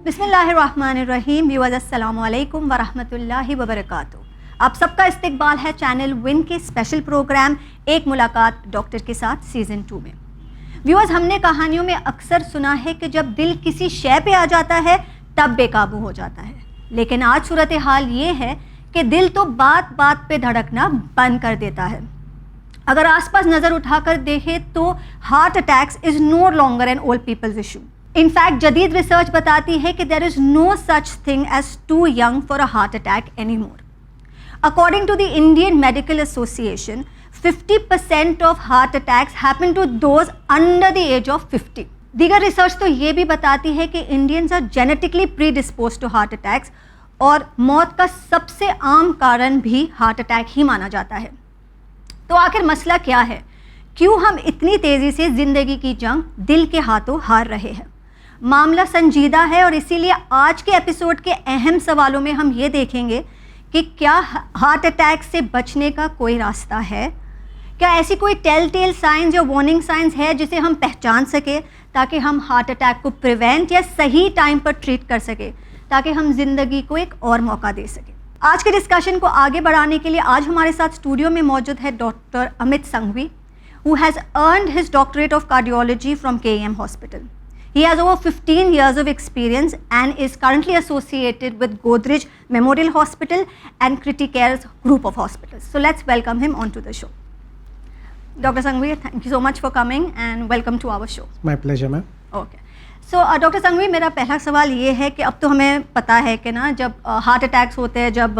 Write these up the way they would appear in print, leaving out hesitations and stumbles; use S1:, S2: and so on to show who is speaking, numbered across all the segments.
S1: बिस्मिल्लाहिर्रहमानिर्रहीम। व्यूअर्स अस्सलाम वालेकुम वरहमतुल्लाहि वबरकातुहू। आप सबका इस्तकबाल है चैनल विन के स्पेशल प्रोग्राम एक मुलाकात डॉक्टर के साथ सीज़न 2 में। व्यूअर्स, हमने कहानियों में अक्सर सुना है कि जब दिल किसी शय पे आ जाता है तब बेकाबू हो जाता है, लेकिन आज सूरत हाल ये है कि दिल तो बात बात पे धड़कना बंद कर देता है। अगर आसपास नज़र उठाकर देखें तो heart attacks is no longer an old peoples issue. In fact जदीद रिसर्च बताती है कि there is no such thing as too young for a heart attack any more. According to the Indian Medical Association 50% of heart attacks happen to those under the age of 50। दीगर research तो ये भी बताती है कि Indians are genetically predispose to heart attacks और मौत का सबसे आम कारण भी हार्ट अटैक ही माना जाता है। तो आखिर मसला क्या है? क्यों हम इतनी तेज़ी से ज़िंदगी की जंग दिल के हाथों हार रहे हैं? मामला संजीदा है और इसीलिए आज के एपिसोड के अहम सवालों में हम ये देखेंगे कि क्या हार्ट अटैक से बचने का कोई रास्ता है? क्या ऐसी कोई टेल टेल साइंस या वार्निंग साइंस है जिसे हम पहचान सके ताकि हम हार्ट अटैक को प्रिवेंट या सही टाइम पर ट्रीट कर सके, ताकि हम ज़िंदगी को एक और मौका दे सकें? आज के डिस्कशन को आगे बढ़ाने के लिए आज हमारे साथ स्टूडियो में मौजूद है doctor Amit Sanghvi, who has earned his doctorate of cardiology from KEM Hospital. He has over 15 years of experience and is currently associated with Godrej Memorial Hospital and Criticare's group of hospitals. So let's welcome him onto the show. Dr. Sanghvi, thank you so much for coming and welcome to our show.
S2: My pleasure, ma'am.
S1: Okay. So doctor Sanghvi, मेरा पहला सवाल ये है कि अब तो हमें पता है कि ना जब हार्ट अटैक्स होते हैं, जब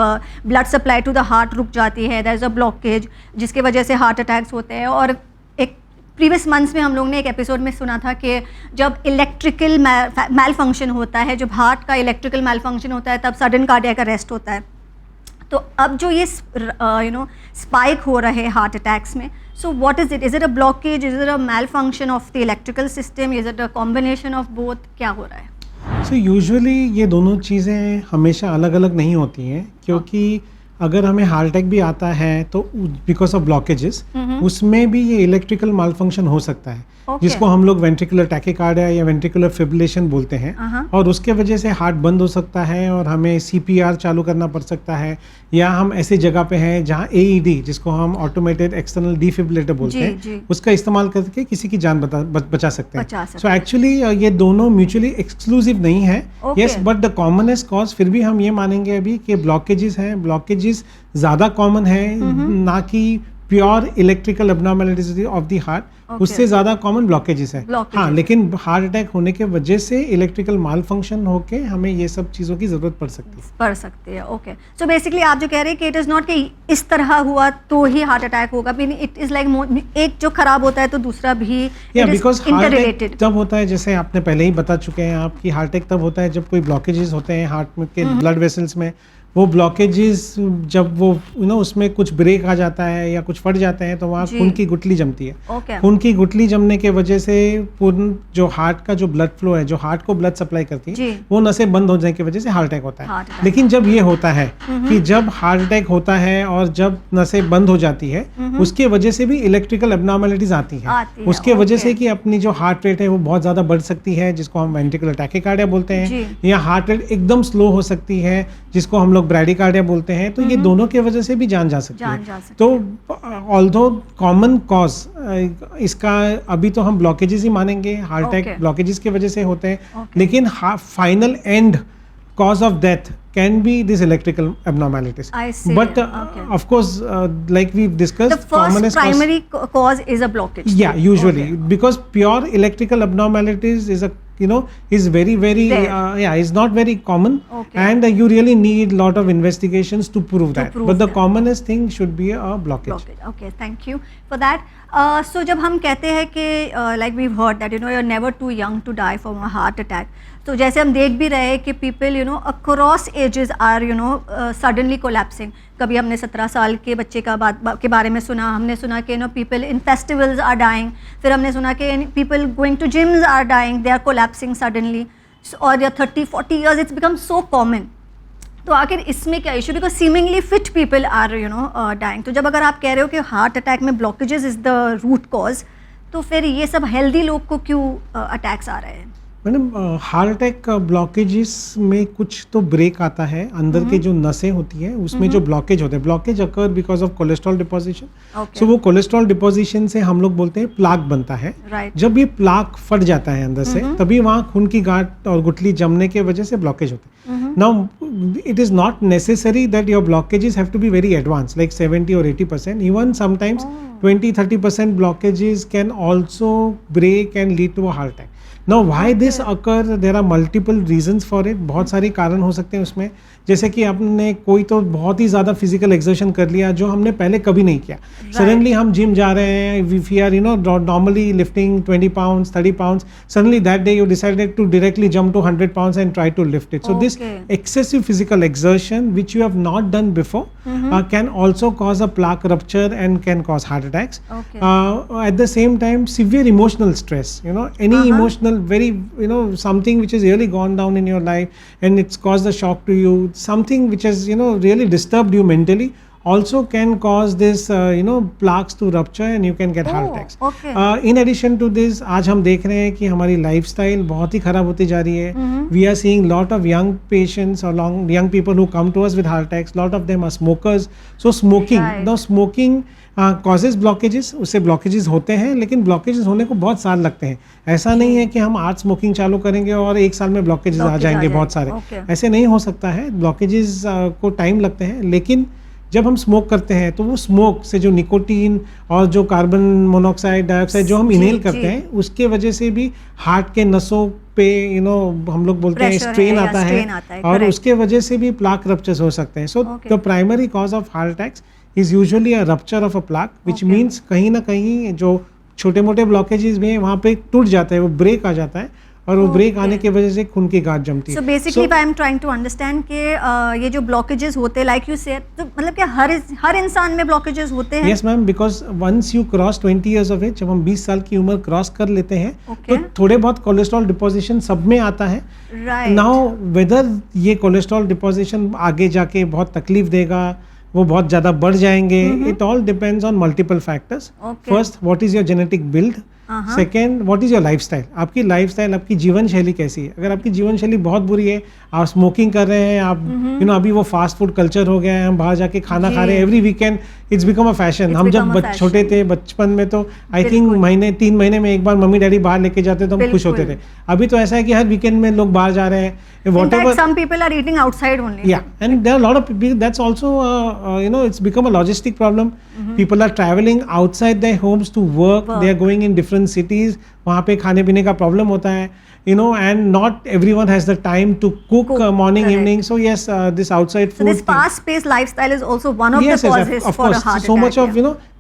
S1: blood supply to the heart रुक जाती है, देयर इज़ अ ब्लॉकेज जिसकी वजह से हार्ट अटैक्स होते हैं। और एक प्रीवियस मंथ्स में हम लोग ने एक एपिसोड में सुना था कि जब इलेक्ट्रिकल मैल फंक्शन होता है, जब हार्ट का इलेक्ट्रिकल मैल फंक्शन होता है, तब सडन कार्डियक अरेस्ट होता है। तो अब जो ये स्पाइक हो रहे हैं हार्ट अटैक्स में, so what is it? Is it a blockage? Is it a malfunction of the electrical system? Is it a combination of both? क्या हो रहा है?
S2: So usually ये दोनों चीज़ें हमेशा अलग अलग नहीं होती हैं, क्योंकि अगर हमें हार्ट अटैक भी आता है तो बिकॉज ऑफ ब्लॉकेजेस उसमें भी ये इलेक्ट्रिकल मालफंक्शन हो सकता है, जिसको हम लोग वेंट्रिकुलर टैकीकार्डिया या वेंट्रिकुलर फिब्रिलेशन बोलते हैं। और उसके वजह से हार्ट बंद हो सकता है और हमें CPR चालू करना पड़ सकता है, या हम ऐसी जगह पे हैं जहाँ AED, जिसको हम ऑटोमेटेड एक्सटर्नल डिफिब्रिलेटर बोलते हैं, उसका इस्तेमाल करके किसी की जान बचा सकते हैं। सो एक्चुअली ये दोनों म्यूचुअली एक्सक्लूसिव नहीं है। Yes, but the commonest cause फिर भी हम ये मानेंगे अभी कि ब्लॉकेजेस हैं। ब्लॉकेजेस ज़्यादा कॉमन है, ना कि pure electrical abnormalities of the heart, उससे ज़्यादा कॉमन ब्लॉकेजेस है। हाँ, लेकिन हार्ट अटैक होने के वजह से इलेक्ट्रिकल माल फंक्शन होके हमें ये सब चीज़ों की ज़रूरत पड़ सकती है।
S1: ओके, सो बेसिकली आप जो कह रहे हैं कि इट इज़ नॉट कि इस तरह हुआ तो ही हार्ट अटैक होगा, इट इज़ लाइक एक जो खराब होता है तो दूसरा भी इंटररिलेटेड
S2: तब होता है। जैसे आपने पहले ही बता चुके हैं आप कि हार्ट अटैक तब होता है जब कोई ब्लॉकेजेस होते हैं हार्ट में के ब्लड वेसल्स में। वो ब्लॉकेजेस जब वो उसमें कुछ ब्रेक आ जाता है या कुछ फट जाते हैं तो वहाँ खून की गुठली जमती है। खून की गुठली जमने के वजह से पूर्ण जो हार्ट का जो ब्लड फ्लो है, जो हार्ट को ब्लड सप्लाई करती है, वो नसें बंद हो जाने की वजह से हार्ट अटैक होता है। लेकिन जब ये होता है कि जब हार्ट अटैक होता है और जब नसें बंद हो जाती है, उसके वजह से भी इलेक्ट्रिकल एबनॉर्मलिटीज आती है। उसके वजह से कि अपनी जो हार्ट रेट है वो बहुत ज़्यादा बढ़ सकती है, जिसको हम वेंट्रिकुलर टैकीकार्डिया बोलते हैं, या हार्ट रेट एकदम स्लो हो सकती है, जिसको हम लोग ब्रैडीकार्डिया बोलते हैं। तो ये दोनों की वजह से भी जान जा सकती है। तो ऑल्दो कॉमन कॉज इसका अभी तो हम ब्लॉकेजेस ही मानेंगे, हार्ट अटैक ब्लॉकेजेस की वजह से होते हैं, लेकिन final and cause of death can be this electrical abnormalities.
S1: I see.
S2: But of course, like we've discussed,
S1: the first primary cause is a blockage.
S2: Yeah, usually because pure electrical abnormalities is a is very is not very common, and you really need lot of investigations to prove that. But the commonest thing should be a blockage.
S1: Okay, thank you for that. So जब हम कहते हैं कि like we've heard that you're never too young to die from a heart attack, तो जैसे हम देख भी रहे हैं कि people across ages are suddenly collapsing. कभी हमने 17 साल के बच्चे के बारे में सुना, हमने सुना कि people in festivals are dying, फिर हमने सुना कि people going to gyms are dying, they are collapsing suddenly, और 30-40 years it's become so common. तो आखिर इसमें क्या issue? Because seemingly fit people are dying. तो जब अगर आप कह रहे हो कि हार्ट अटैक में blockages is the root cause, तो फिर ये सब हेल्दी लोग को क्यों अटैक्स आ रहे हैं?
S2: मैडम हार्ट अटैक ब्लॉकेजेस में कुछ तो ब्रेक आता है, अंदर के जो नसें होती हैं उसमें जो ब्लॉकेज होते हैं, blockage occur because of cholesterol deposition. So वो कोलेस्ट्रॉल डिपोजिशन से हम लोग बोलते हैं प्लाक बनता है। जब ये प्लाक फट जाता है अंदर से, तभी वहाँ खून की गांठ और गुठली जमने के वजह से ब्लॉकेज होते हैं। Now it is not necessary that your blockages have to be very advanced like 70 or 80%. Even sometimes 20-30% blockages can also break and lead to a heart attack. Now why this occur, there are multiple reasons for it. बहुत सारे कारण हो सकते हैं उसमें, जैसे कि आपने कोई तो बहुत ही ज़्यादा फिजिकल एक्सर्शन कर लिया जो हमने पहले कभी नहीं किया। सडनली हम जिम जा रहे हैं, we are normally lifting 20 pounds 30 pounds, suddenly that day you decided to directly jump to 100 pounds and try to lift it. So this excessive physical exertion which you have not done before can also cause a plaque rupture and can cause heart attacks. At the same time, severe emotional stress, any emotional very something which has really gone down in your life and it's caused a shock to you, something which has really disturbed you mentally, also can cause this plaques to rupture and you can get heart attacks. In addition to this, आज हम देख रहे हैं कि हमारी lifestyle बहुत ही खराब होती जा रही है। We are seeing lot of young patients or young people who come to us with heart attacks. Lot of them are smokers. So smoking, now smoking causes blockages, उससे blockages होते हैं, लेकिन blockages होने को बहुत साल लगते हैं। ऐसा नहीं है कि हम आज स्मोकिंग चालू करेंगे और एक साल में blockages आ जाएंगे बहुत सारे, ऐसे नहीं हो सकता है। blockages को टाइम लगते हैं, लेकिन जब हम स्मोक करते हैं तो वो स्मोक से जो निकोटीन और जो कार्बन मोनोऑक्साइड डाइऑक्साइड जो हम इनहेल करते हैं, उसके वजह से भी हार्ट के नसों पे हम लोग बोलते हैं स्ट्रेन आता है और उसके वजह से भी प्लाक रप्चर्स हो सकते हैं। So the primary cause of heart attacks is usually a rupture of a plaque, which means कहीं ना कहीं जो छोटे मोटे ब्लॉकेजेस भी हैं वहाँ पे टूट जाता है, वो ब्रेक आ जाता है और वो ब्रेक आने की वजह से खून की गांठ जमती है।
S1: So basically if I am trying to understand कि ये जो blockages होते हैं like you said, तो मतलब कि हर इंसान में blockages होते हैं?
S2: Yes ma'am, because once you cross 20 years of age, जब हम 20 साल की उम्र क्रॉस कर लेते हैं तो थोड़े बहुत कोलेस्ट्रॉल डिपोजिशन सब में आता है। नाउ वेदर ये कोलेस्ट्रॉल डिपोजिशन आगे जाके बहुत तकलीफ देगा, वो बहुत ज़्यादा बढ़ जाएंगे, it all depends on multiple factors. First, what is your genetic build, second what is your lifestyle, आपकी लाइफस्टाइल, आपकी जीवन शैली कैसी है। अगर आपकी जीवन शैली बहुत बुरी है, आप स्मोकिंग कर रहे हैं, आप अभी वो फास्ट फूड कल्चर हो गया है, हम बाहर जाके खाना खा रहे हैं every weekend, it's become a fashion. हम जब छोटे थे बचपन में तो आई थिंक 3 महीने में एक बार मम्मी डैडी बाहर लेके जाते तो हम खुश होते थे। अभी तो ऐसा है कि हर वीकेंड में लोग बाहर जा रहे हैं।
S1: Whatever. Some people are eating outside only.
S2: Yeah, and there are a lot of people. That's also, it's become a logistic problem. People are traveling outside their homes to work. They are going in different cities. वहाँ पे खाने पीने का problem होता है, and not everyone has the time to cook morning, evening. So yes, this outside food.
S1: So this fast-paced lifestyle is also one of the causes
S2: of
S1: for
S2: course.
S1: a heart attack.
S2: So much of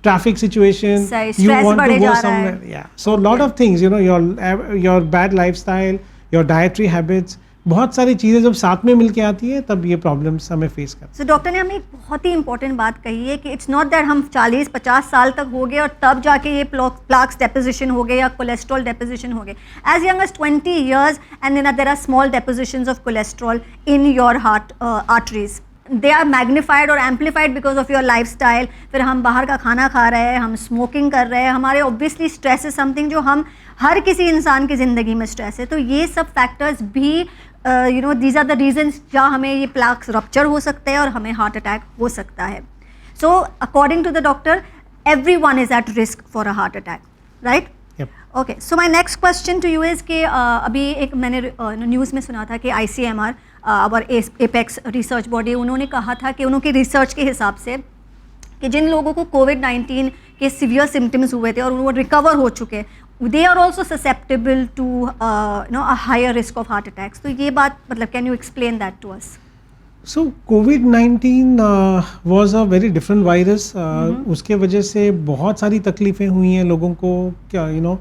S2: traffic situation. You want to go somewhere. Yeah. So a lot of things. Your bad lifestyle, your dietary habits. बहुत सारी चीज़ें जब साथ में मिलके आती है तब ये प्रॉब्लम्स हमें फेस करते हैं।
S1: सो डॉक्टर ने हमें एक बहुत ही इंपॉर्टेंट बात कही है कि इट्स नॉट दैट हम 40-50 साल तक हो गए और तब जाके ये प्लाक्स डेपोजिशन हो गए या कोलेस्ट्रॉल डेपोजिशन हो गए। As young age 20 years and then there are small depositions of cholesterol in your heart arteries. They are magnified or amplified because of your lifestyle. फिर हम बाहर का खाना खा रहे हैं, हम स्मोकिंग कर रहे हैं, हमारे ऑब्वियसली स्ट्रेस इज समथिंग जो हम हर किसी इंसान की ज़िंदगी में स्ट्रेस है। तो ये सब फैक्टर्स भी these are the reasons जहाँ हमें ये प्लाक्स रप्चर हो सकते हैं और हमें हार्ट अटैक हो सकता है। So according to the doctor everyone is at risk for a heart attack, right?
S2: Yep.
S1: Okay, so my next question to you is कि अभी एक मैंने न्यूज़ में सुना था कि ICMR और एपेक्स रिसर्च बॉडी, उन्होंने कहा था कि उनके रिसर्च के हिसाब से कि जिन लोगों को कोविड-19 के सीवियर सिम्टम्स हुए थे और वो रिकवर हो चुके, they are also susceptible to a higher risk of heart attacks. तो ये बात मतलब can you explain that to us?
S2: So COVID-19 was a very different virus. उसके वजह से बहुत सारी तकलीफ़ें हुई हैं लोगों को, क्या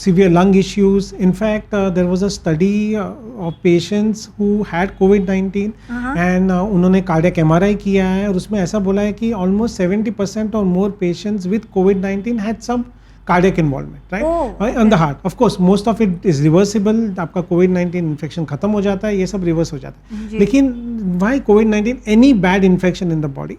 S2: severe lung issues. In fact, there was a study of patients who had COVID-19 and उन्होंने cardiac MRI किया है और उसमें ऐसा बोला है कि almost 70% or more patients with COVID-19 had some cardiac involvement, right? Okay. On the heart. Of course, most of it is reversible. आपका COVID-19 infection खत्म हो जाता है, ये सब reverse हो जाता है। लेकिन why COVID-19? Any bad infection in the body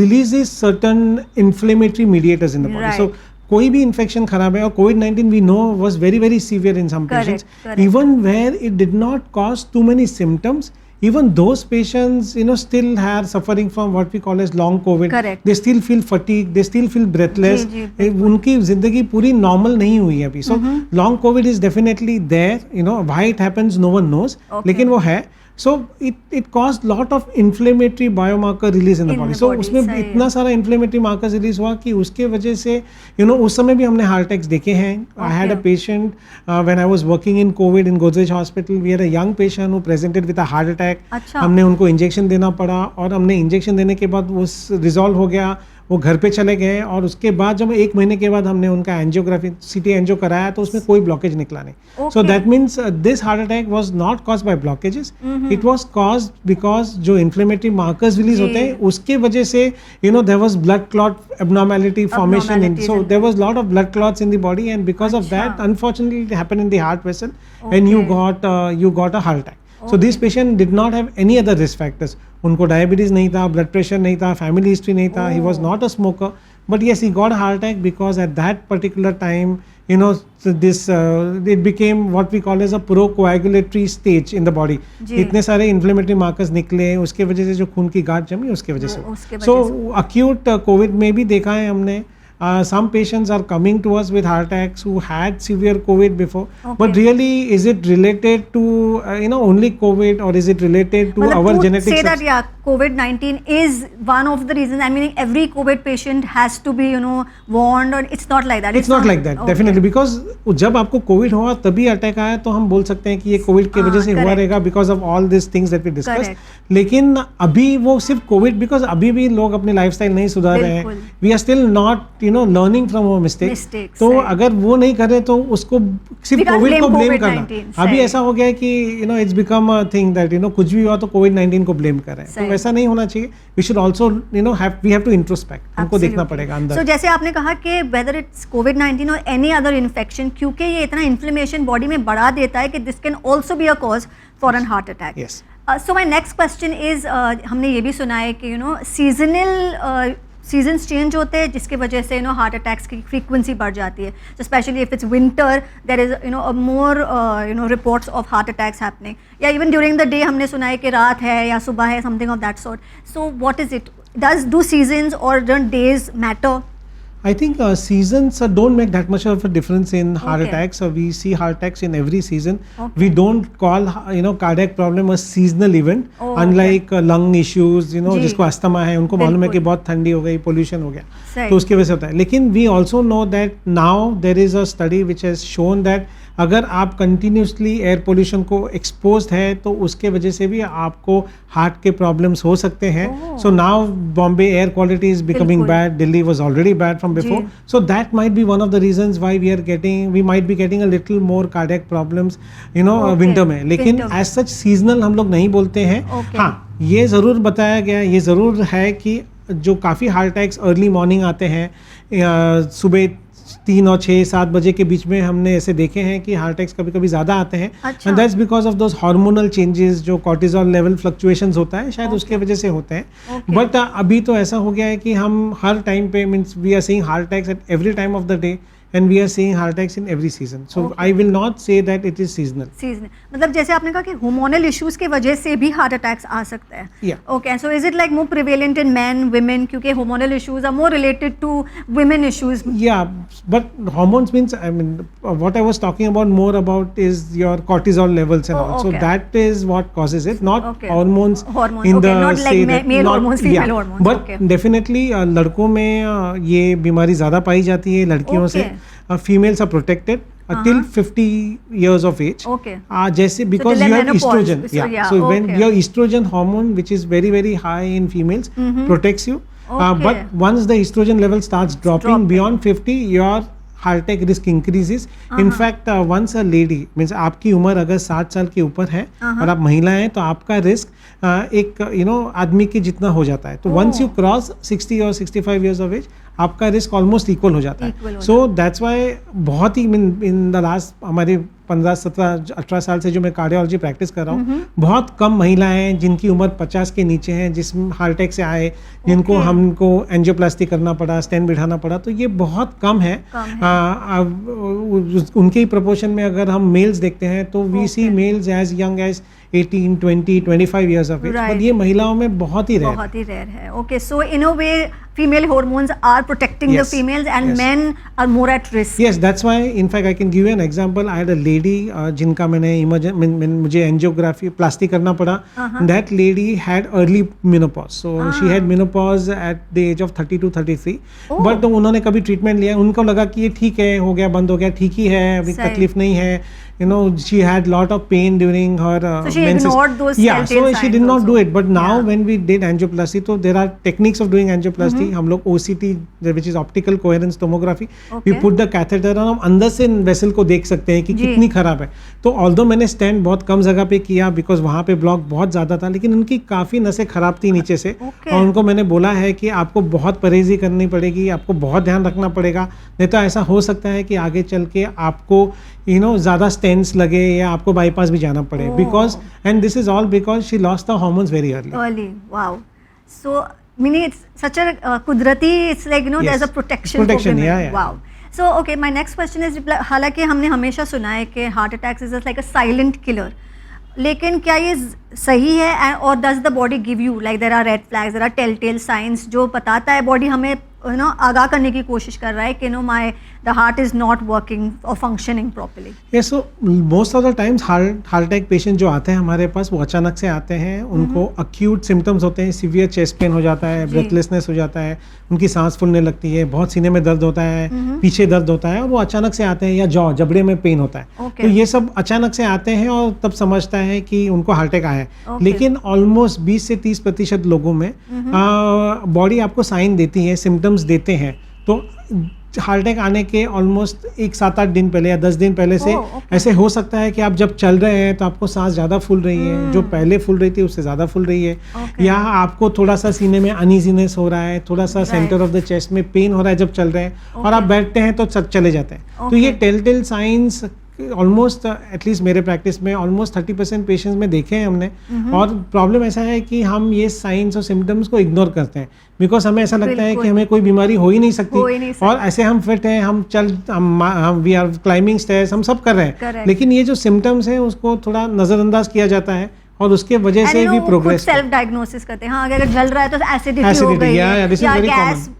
S2: releases certain inflammatory mediators in the body. So कोई भी इन्फेक्शन खराब है, और कोविड-19 we know was very very severe in some patients, even where it did not cause too many symptoms, even those patients still are suffering from what we call as long covid.
S1: Correct.
S2: They still feel fatigued, they still feel breathless. उनकी जिंदगी पूरी normal नहीं हुई है अभी. So long covid is definitely there, why it happens no one knows, लेकिन वो है. So it caused lot of inflammatory biomarker release in the body. So उसमें इतना सारा inflammatory markers release हुआ कि उसके वजह से उस समय भी हमने heart attacks देखे हैं. I had a patient when I was working in COVID in Godrej Hospital. We had a young patient who presented with a heart attack. हमने उनको इंजेक्शन देना पड़ा, और हमने इंजेक्शन देने के बाद वो रिजॉल्व हो गया, वो घर पे चले गए, और उसके बाद जब 1 महीने के बाद हमने उनका एंजियोग्राफी CT एंजियो कराया तो उसमें कोई ब्लॉकेज निकला नहीं. So that means this heart attack was not caused by blockages, it was caused because जो इन्फ्लेमेटरी मार्कर्स रिलीज होते हैं उसके वजह से there was blood clot abnormality formation in, so there was lot of blood clots in the body, and because of that unfortunately it happened in the heart vessel, and you got a heart attack. So this patient did not have any other risk factors. उनको diabetes नहीं था, blood pressure नहीं था, family history नहीं था, he was not a smoker, but yes, he got a heart attack because at that particular time it became what we call as a procoagulatory stage in the body. इतने सारे inflammatory markers निकले, उसके वजह से जो खून की गांठ जमी उसके वजह से. So acute COVID में भी देखा है हमने. Some patients are coming to us with heart attacks who had severe COVID before. But really, is it related to only COVID, or is it related to our genetics?
S1: Say that COVID-19 is one of the reasons. I mean, every COVID patient has to be warned, or it's not like that.
S2: It's not like that, definitely, because जब आपको COVID हुआ तभी attack आया, तो हम बोल सकते हैं कि ये COVID की वजह से हुआ रहेगा because of all these things that we discussed. लेकिन अभी वो सिर्फ COVID, because अभी भी लोग अपने लाइफस्टाइल नहीं सुधार रहे हैं. We are still not learning from वो मिस्टेक्स. तो अगर वो नहीं कर रहे तो उसको सिर्फ कोविड को ब्लेम करना. अभी ऐसा हो गया है कि it's become a thing that कुछ भी हुआ तो कोविड-19 को ब्लेम कर रहे हैं. तो वैसा नहीं होना चाहिए. We should also we have to introspect. हमको देखना पड़ेगा अंदर.
S1: सो जैसे आपने कहा कि वेदर इट्स कोविड-19 और एनी अदर इन्फेक्शन, क्योंकि ये इतना इन्फ्लेमेशन बॉडी में बढ़ा देता है कि this can also be a cause for an heart attack.
S2: Yes.
S1: So my next question is, हमने ये भी सुना है कि सीजनल सीजन्स चेंज होते हैं जिसकी वजह से हार्ट अटैक्स की फ्रीक्वेंसी बढ़ जाती है. So specially if it's winter there is more reports of heart attacks happening, या इवन ड्यूरिंग द डे हमने सुना है कि रात है या सुबह है, something of that sort. So what is it? Do seasons और days matter?
S2: I think seasons don't make that much of a difference in heart attacks. We see heart attacks in every season. We don't call cardiac problem a seasonal event. Unlike lung issues, जिसको asthma है, उनको मालूम है कि बहुत ठंडी हो गई, pollution हो गया, तो उसकी वजह से होता है. लेकिन we also know that now there is a study which has shown that अगर आप कंटिन्यूसली एयर पोल्यूशन को एक्सपोज है तो उसके वजह से भी आपको हार्ट के प्रॉब्लम्स हो सकते हैं. So now Bombay air quality is becoming bad, Delhi was already bad from before. So that might be one of the reasons why we might be getting a little more cardiac problems winter में. लेकिन as such seasonal हम लोग नहीं बोलते हैं. हाँ, ये ज़रूर बताया गया, ये ज़रूर है कि जो काफ़ी हार्ट अटैक्स अर्ली मॉर्निंग आते हैं, सुबह 3 और 6-7 बजे के बीच में, हमने ऐसे देखे हैं कि हार्ट अटैक्स कभी कभी ज़्यादा आते हैं. And that's because of those hormonal changes, जो कॉर्टिजोल लेवल फ्लक्चुएशंस होता है, शायद उसके वजह से होते हैं. बट अभी तो ऐसा हो गया है कि हम हर टाइम पे, means we are seeing heart attacks at every time of the day, and we are seeing heart attacks in every season. So I will not say that it is seasonal.
S1: मतलब जैसे आपने कहा कि hormonal issues की वजह से भी heart attacks आ सकते हैं.
S2: Yeah.
S1: Okay, so is it like more prevalent in men, women? क्योंकि hormonal issues are more related to women issues.
S2: Yeah, but hormones means, I mean, what I was talking about more about is your cortisol levels and all. So that is what causes it, not hormones. In the
S1: not like male hormones, female hormones.
S2: But definitely लड़कों में ये बीमारी ज़्यादा पाई जाती है लड़कियों से. Females are protected till 50 years of age. जैसे because you have estrogen. So when your estrogen hormone, which is very very high in females, protects you. But once the estrogen level starts dropping beyond 50, your heart attack risk increases. In fact, once a lady, means आपकी उम्र अगर 60 साल के ऊपर है और आप महिला हैं, तो आपका रिस्क एक आदमी के जितना हो जाता है. तो once you cross 60 or 65 years of age, आपका रिस्क ऑलमोस्ट इक्वल हो जाता है. सो दैट्स वाई बहुत ही इन द लास्ट हमारे 15, 17, 18 साल से जो मैं कार्डियोलॉजी प्रैक्टिस कर रहा हूँ, बहुत कम महिलाएं हैं जिनकी उम्र 50 के नीचे हैं जिसमें हार्ट अटैक से आए, जिनको हमको एंजियोप्लास्टी करना पड़ा, स्टेंट बिठाना पड़ा. तो ये बहुत कम है. उनके ही प्रपोर्शन में अगर हम मेल्स देखते हैं तो we see males as young as 18, 20, 25 years of age. But ये महिलाओं में बहुत ही रेयर
S1: है. Okay, so in a way female hormones are protecting the females and men are more at risk.
S2: Yes, that's why in fact I can give you an example. I had a lady जिनका मुझे angiography plastic करना पड़ा. That lady had early menopause. So she had menopause at the age of 32, 33. But उन्होंने कभी treatment लिया, उनको लगा कि ये ठीक है, हो गया, बंद हो गया, ठीक ही है, अभी तकलीफ नहीं है. You know, she had lot of pain during her
S1: so she ignored those
S2: so she did not do it. But now when we did angioplasty, so there are techniques of doing angioplasty. हम लोग OCT, which is optical coherence tomography, we put the catheter और हम अंदर से vessel को देख सकते हैं कि कितनी खराब है. तो although मैंने स्टेंट बहुत कम जगह पे किया बिकॉज वहाँ पे ब्लॉक बहुत ज़्यादा था, लेकिन उनकी काफ़ी नसें खराब थी नीचे से. और उनको मैंने बोला है कि आपको बहुत परहेजी करनी पड़ेगी, आपको बहुत ध्यान रखना पड़ेगा, नहीं तो ऐसा हो सकता है कि आगे चल के आपको ज़्यादा स्टेंट्स लगे या आपको बाईपास भी जाना पड़े. Because and this is all because she lost the hormones very early.
S1: Wow. So meaning it's such a kudrati, it's like there's a protection for women. Wow. So okay, my next question is, हालांकि हमने हमेशा सुना है कि heart attacks is like a silent killer, लेकिन क्या ये सही है? और does the body give you like there are red flags, there are telltale signs जो बताता है बॉडी हमें आगाह करने की कोशिश कर रहा है कि my the heart is not working or functioning properly?
S2: Yes, so most of the times heart attack patient जो आते हैं हमारे पास वो अचानक से आते हैं, उनको acute symptoms होते हैं, severe chest pain हो जाता है, breathlessness हो जाता है, उनकी सांस फूलने लगती है, बहुत सीने में दर्द होता है, पीछे दर्द होता है, और वो अचानक से आते हैं, या जबड़े में पेन होता है. तो ये सब अचानक से आते हैं और तब समझता है कि उनको हार्ट अटैक आया है. लेकिन ऑलमोस्ट 20 से 30% लोगों में बॉडी आपको साइन देती है, सिम्टम्स देते हैं. तो हार्ट अटैक आने के ऑलमोस्ट 7-8 दिन पहले या 10 दिन पहले से ऐसे हो सकता है कि आप जब चल रहे हैं तो आपको सांस ज़्यादा फूल रही है, जो पहले फूल रही थी उससे ज़्यादा फूल रही है, या आपको थोड़ा सा सीने में अनईजीनेस हो रहा है, थोड़ा सा सेंटर ऑफ द चेस्ट में पेन हो रहा है जब चल रहे हैं, और आप बैठते हैं तो चले जाते हैं. तो ये टेल साइंस ऑलमोस्ट एटलीस्ट मेरे प्रैक्टिस में ऑलमोस्ट 30% पेशेंट्स में देखे हैं हमने. और प्रॉब्लम ऐसा है कि हम ये साइंस और सिम्टम्स को इग्नोर करते हैं बिकॉज हमें ऐसा लगता है कि हमें कोई बीमारी हो ही नहीं सकती, और ऐसे हम फिट हैं, हम वी आर क्लाइंबिंग स्टेयर्स, हम सब कर रहे हैं. लेकिन ये जो सिम्टम्स हैं उसको थोड़ा नज़रअंदाज किया जाता है और उसके वजह से भी प्रोग्रेस
S1: सेल्फ डायग्नोसिस करते हैं. हाँ, अगर जल रहा है तो एसिडिटी हो गई है या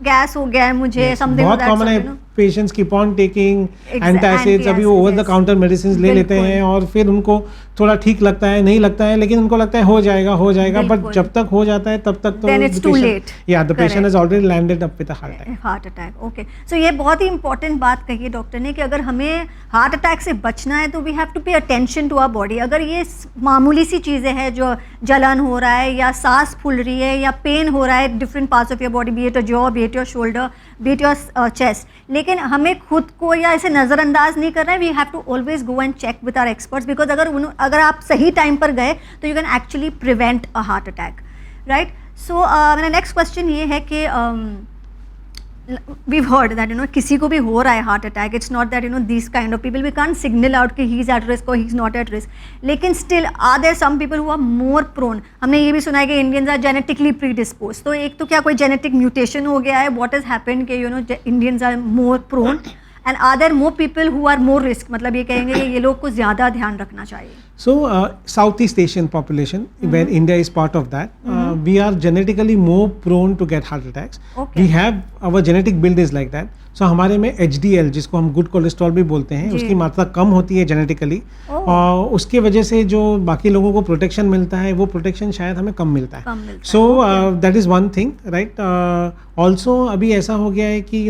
S1: गैस हो गया है मुझे, समथिंग
S2: बहुत कॉमन है. Patients keep on taking antacids, अभी ओवर द काउंटर मेडिसिन ले लेते हैं, और फिर उनको थोड़ा ठीक लगता है, नहीं लगता है, लेकिन उनको लगता है हो जाएगा, बट जब तक हो जाता है तब तक तो the patient has already landed up with a heart attack. Okay, so ये बहुत ही इंपॉर्टेंट बात कही है डॉक्टर ने कि अगर हमें हार्ट अटैक से बचना है तो we have to pay attention to our body. अगर ये मामूली सी चीज़ें हैं, जो जलन हो रहा है या सांस फूल रही है या पेन हो रहा है different parts of your body, B it your jaw, B it your shoulder, B it your chest, लेकिन हमें खुद को या ऐसे नज़रअंदाज नहीं करना है. We have to always go and check with our experts, because अगर आप सही टाइम पर गए तो you can actually prevent a heart attack, right. So मेरा नेक्स्ट क्वेश्चन ये है कि we've heard that किसी को भी हो रहा है heart attack, it's not that these kind of people we can't signal out कि he is at risk or he is not at risk, लेकिन still are there some people who are more prone. हमने ये भी सुना है कि Indians are genetically predisposed. तो एक तो क्या कोई genetic mutation हो गया है, what has happened कि Indians are more prone, and are there more people who are more risk, मतलब ये कहेंगे कि ये लोग को ज़्यादा ध्यान रखना चाहिए. So Southeast Asian population, where India is part of that, we are genetically more prone to get heart attacks. We have our genetic build is like that. So हमारे में HDL, जिसको हम गुड कोलेस्ट्रॉल भी बोलते हैं, उसकी मात्रा कम होती है जेनेटिकली, और उसके वजह से जो बाकी लोगों को प्रोटेक्शन मिलता है वो प्रोटेक्शन शायद हमें कम मिलता है. So that is one thing, right. Also अभी ऐसा हो गया है कि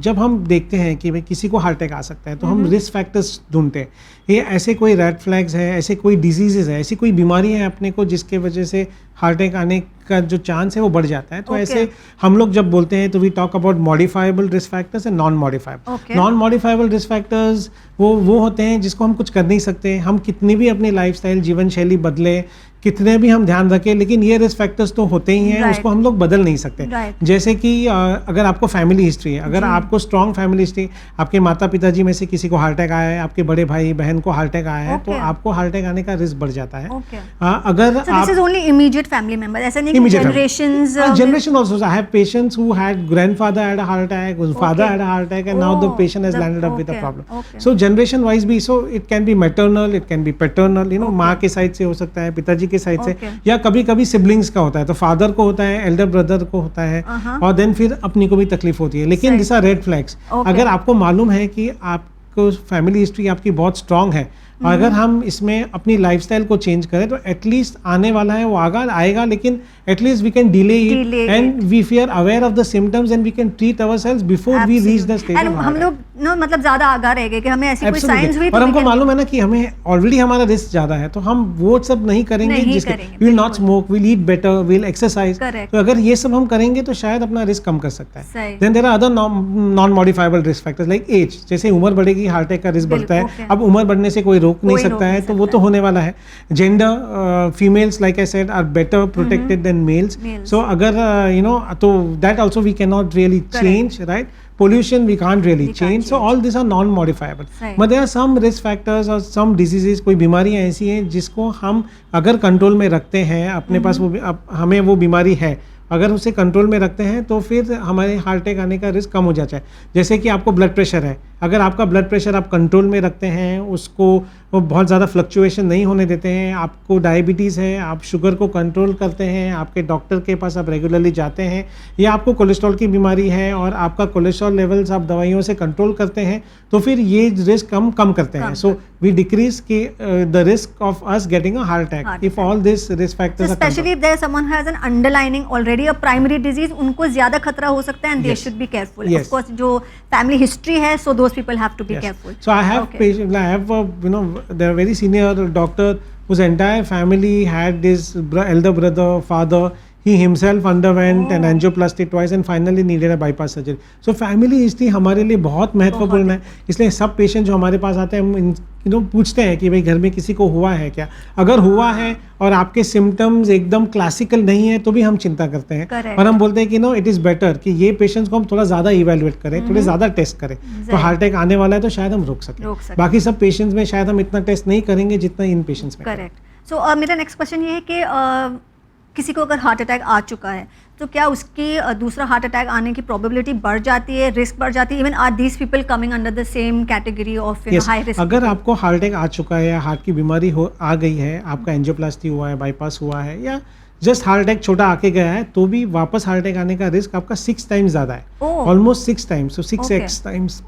S2: जब हम देखते हैं कि भाई किसी को हार्ट अटैक आ सकता है तो हम रिस्क फैक्टर्स ढूंढते हैं. ये ऐसे कोई रेड फ्लैग्स है, ऐसे कोई डिजीजेज है, ऐसी कोई बीमारी है अपने को जिसके वजह से हार्ट अटैक आने का जो चांस है वो बढ़ जाता है. तो ऐसे हम लोग जब बोलते हैं तो we talk about modifiable risk factors and non modifiable. Non modifiable risk factors वो होते हैं जिसको हम कुछ कर नहीं सकते. हम कितनी भी अपनी लाइफस्टाइल जीवन शैली बदले, कितने भी हम ध्यान रखें, लेकिन ये रिस्क फैक्टर्स तो होते ही हैं,
S1: Right.
S2: उसको हम लोग बदल नहीं सकते।
S1: Right.
S2: जैसे कि अगर आपको फैमिली हिस्ट्री है, अगर आपको स्ट्रॉन्ग फैमिली हिस्ट्री, आपके माता पिताजी में से किसी को हार्ट अटैक आया है, आपके बड़े भाई बहन को हार्ट अटैक आया है, तो
S1: Okay.
S2: आपको हार्ट अटैक आने का रिस्क बढ़ जाता है।
S1: Okay.
S2: अगर
S1: So this is only immediate family member. ऐसा नहीं कि
S2: Immediate family.
S1: generations.
S2: Generation also. I have patients who had grandfather had a heart attack, whose father had a heart attack, and now the
S1: Oh,
S2: patient has landed up with a
S1: okay,
S2: problem.
S1: okay.
S2: So generation wise भी, so it can be maternal, it can be paternal, you know,
S1: Okay.
S2: माँ के side से हो सकता है, पिताजी के side से,
S1: Okay.
S2: या कभी कभी सिबलिंग्स का होता है, तो फादर को होता है, एल्डर ब्रदर को होता है, और देन फिर अपनी को भी तकलीफ होती है। लेकिन
S1: सही।
S2: This are red flags.
S1: Okay.
S2: अगर आपको मालूम है कि आपको फैमिली हिस्ट्री आपकी बहुत स्ट्रांग है, अगर हम इसमें अपनी लाइफस्टाइल को चेंज करें तो एटलीस्ट आने वाला है वो आएगा, लेकिन at least we can delay
S1: Delay
S2: it, and we are aware of the symptoms and we can treat ourselves before we reach the stage
S1: and
S2: of
S1: हम लोग नो मतलब ज्यादा आगाह रह गए कि हमें ऐसी कोई साइंस हुई
S2: और हमको मालूम है ना कि हमें ऑलरेडी हमारा रिस्क ज्यादा है, तो हम वो सब नहीं करेंगे
S1: नहीं
S2: जिसके
S1: करेंगे,
S2: वी विल नॉट
S1: बिल्कुल।
S2: Smoke, will eat better, will exercise.
S1: Correct.
S2: तो अगर ये सब हम करेंगे तो शायद अपना रिस्क कम कर सकता है।
S1: सही।
S2: Then there are other non modifiable risk factors like age. जैसे उम्र बढ़ेगी हार्ट अटैक का रिस्क बढ़ता
S1: बिल्कुल,
S2: है।
S1: okay.
S2: अब उम्र बढ़ने से कोई रोक नहीं
S1: कोई रोक
S2: सकता है,
S1: नहीं
S2: तो वो
S1: सकता
S2: तो होने वाला है। Gender, females like I said are better protected than males.
S1: Males.
S2: So अगर यू नो, तो that also we can not really change, right? Pollution we can't really
S1: We can't
S2: change. So
S1: change.
S2: all these are non-modifiable.
S1: Right.
S2: But there are some risk factors or some diseases, कोई बीमारियां ऐसी हैं जिसको हम अगर control में रखते हैं, अपने पास वो हमें वो बीमारी है, अगर उसे कंट्रोल में रखते हैं तो फिर हमारे हार्ट अटैक आने का रिस्क कम हो जाता है। जैसे कि आपको ब्लड प्रेशर है, अगर आपका ब्लड प्रेशर आप कंट्रोल में रखते हैं, उसको वो बहुत ज़्यादा फ्लक्चुएशन नहीं होने देते हैं, आपको डायबिटीज़ है, आप शुगर को कंट्रोल करते हैं, आपके डॉक्टर के पास आप रेगुलरली जाते हैं, या आपको कोलेस्ट्रॉल की बीमारी है और आपका कोलेस्ट्रॉल लेवल्स आप दवाइयों से कंट्रोल करते हैं, तो फिर ये रिस्क हम कम करते हैं। So we decrease the risk of us getting a heart attack if all this risk factors are
S1: specially if there someone has an underlining already a primary disease, उनको ज्यादा खतरा हो सकता है and they should be careful.
S2: Yes.
S1: Of course जो family history है, so those people have to be careful.
S2: So I have patient, I have they're a very senior doctor whose entire family had this elder brother, father. He himself underwent an angioplasty twice and finally needed a bypass surgery. So family history हमारे लिए बहुत महत्वपूर्ण है, इसलिए सब patient जो हमारे पास आते हैं हम पूछते हैं कि भाई घर में किसी को हुआ है क्या। अगर हुआ है और आपके सिम्टम्स एकदम क्लासिकल नहीं है तो भी हम चिंता करते हैं।
S1: Correct.
S2: और हम बोलते हैं कि नो इट इज़ बेटर कि ये पेशेंट्स को हम थोड़ा ज़्यादा इवेलुएट करें, थोड़े ज़्यादा टेस्ट करें, तो हार्ट अटैक आने वाला है तो शायद हम रोक सकें। बाकी सब पेशेंट्स में शायद हम इतना टेस्ट नहीं करेंगे जितना इन पेशेंट्स में।
S1: करेक्ट। सो मेरा नेक्स्ट क्वेश्चन ये है कि किसी को अगर हार्ट अटैक आ चुका है तो क्या उसकी दूसरा हार्ट अटैक आने की प्रोबेबिलिटी बढ़ जाती है, रिस्क बढ़ जाती है? Even are these people coming under the same category of high risk?
S2: अगर आपको हार्ट अटैक आ चुका है या हार्ट की बीमारी आ गई है, आपका एंजियोप्लास्टी हुआ है, बाईपास हुआ है, या जस्ट हार्ट अटैक छोटा आके गया है, तो भी वापस हार्ट अटैक आने का रिस्क आपका 6 टाइम्स ज़्यादा है, almost 6 times, so 6x times.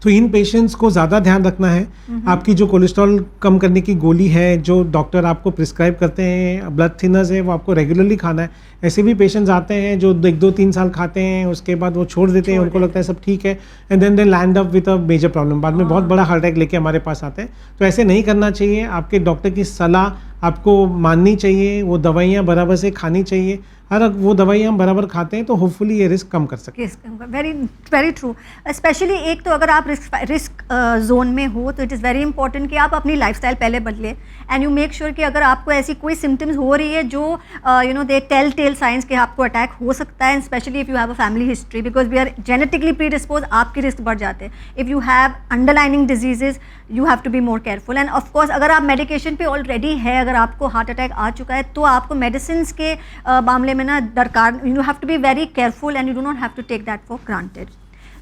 S2: तो इन पेशेंट्स को ज़्यादा ध्यान रखना है। आपकी जो कोलेस्ट्रॉल कम करने की गोली है जो डॉक्टर आपको प्रिस्क्राइब करते हैं, ब्लड थिनर्स है, वो आपको रेगुलरली खाना है। ऐसे भी पेशेंट्स आते हैं जो 1-2-3 साल खाते हैं, उसके बाद वो छोड़ देते हैं, उनको लगता है सब ठीक है, and then they land up with a major problem, बाद में बहुत बड़ा हार्ट अटैक लेके हमारे पास आते हैं। तो ऐसे नहीं करना चाहिए, आपके डॉक्टर की सलाह आपको माननी चाहिए, वो दवाइयाँ बराबर से खानी चाहिए। अगर वो दवाइयाँ हम बराबर खाते हैं तो होपफुली ये रिस्क कम कर सकते हैं।
S1: Very very true. स्पेशली एक तो अगर आप रिस्क जोन में हो तो इट इज़ वेरी इंपॉर्टेंट कि आप अपनी लाइफस्टाइल पहले बदलें, एंड यू मेक श्योर कि अगर आपको ऐसी कोई सिम्टम्स हो रही है जो दे टेल साइंस कि आपको अटैक हो सकता है, specially if you have a family history, because we are genetically predispose, आपके रिस्क बढ़ जाते हैं। If you have underlining diseases you have to be more careful. And of course अगर आप मेडिकेशन पे ऑलरेडी है, अगर आपको हार्ट अटैक आ चुका है तो आपको मेडिसिन के मामले में ना दरकार, you have to be very careful and you do not have to take that for granted.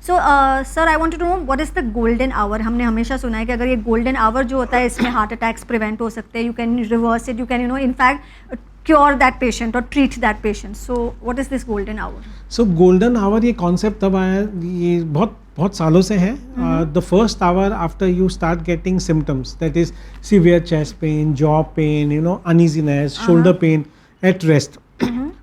S1: So sir I want to know what is the golden hour? हमने हमेशा सुना है कि अगर ये गोल्डन आवर जो होता है इसमें हार्ट अटैक्स प्रिवेंट हो सकते हैं, you can reverse it, you can in fact cure that patient और treat that patient. So what is this golden hour?
S2: So golden hour ये कॉन्सेप्ट तब आया, ये बहुत सालों से है। The first hour after you start getting symptoms, that is severe chest pain, jaw pain, uneasiness, shoulder pain at rest,